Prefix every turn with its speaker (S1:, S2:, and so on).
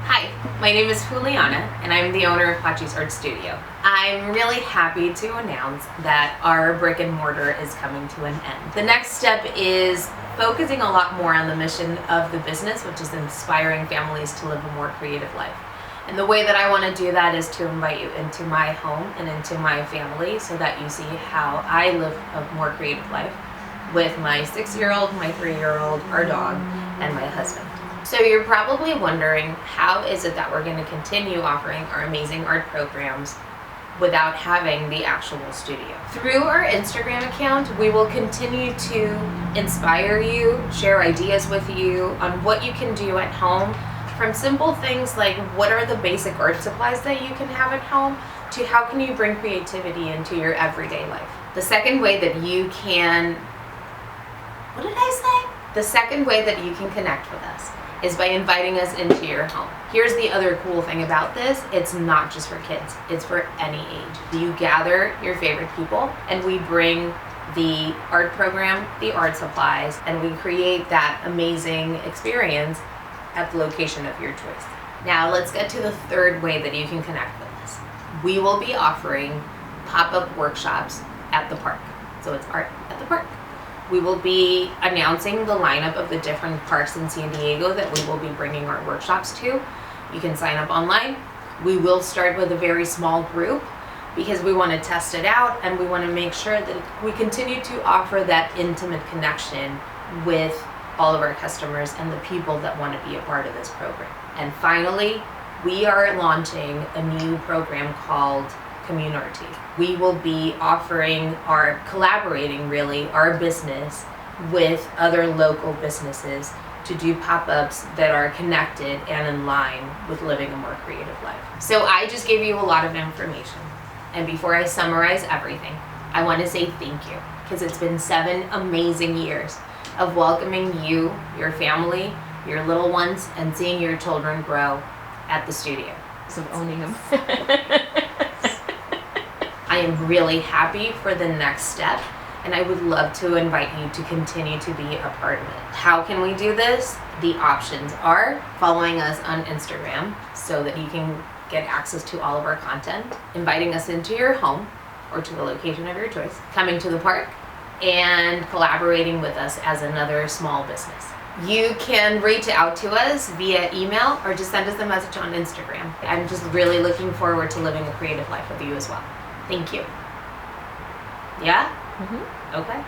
S1: Hi, my name is Juliana and I'm the owner of Pachis Art Studio. I'm really happy to announce that our brick and mortar is coming to an end. The next step is focusing a lot more on the mission of the business, which is inspiring families to live a more creative life. And the way that I want to do that is to invite you into my home and into my family so that you see how I live a more creative life with my 6-year-old, my 3-year-old, our dog, and my husband. So you're probably wondering, how is it that we're going to continue offering our amazing art programs without having the actual studio? Through our Instagram account, we will continue to inspire you, share ideas with you on what you can do at home, from simple things like what are the basic art supplies that you can have at home, to how can you bring creativity into your everyday life. The second way that you can, what did I say? The second way that you can connect with us is by inviting us into your home. Here's the other cool thing about this. It's not just for kids, it's for any age. You gather your favorite people and we bring the art program, the art supplies, and we create that amazing experience at the location of your choice. Now let's get to the third way that you can connect with us. We will be offering pop-up workshops at the park. So it's art at the park. We will be announcing the lineup of the different parks in San Diego that we will be bringing our workshops to. You can sign up online. We will start with a very small group because we want to test it out and we want to make sure that we continue to offer that intimate connection with all of our customers and the people that want to be a part of this program. And finally, we are launching a new program called Community. We will be collaborating really our business with other local businesses to do pop-ups that are connected and in line with living a more creative life. So I just gave you a lot of information. And before I summarize everything, I want to say thank you, because it's been 7 amazing years of welcoming you, your family, your little ones, and seeing your children grow at the studio.
S2: Of owning them.
S1: I am really happy for the next step, and I would love to invite you to continue to be a part of it. How can we do this? The options are following us on Instagram so that you can get access to all of our content, inviting us into your home or to the location of your choice, coming to the park, and collaborating with us as another small business. You can reach out to us via email or just send us a message on Instagram. I'm just really looking forward to living a creative life with you as well. Thank you. Yeah?
S2: Mm-hmm.
S1: Okay.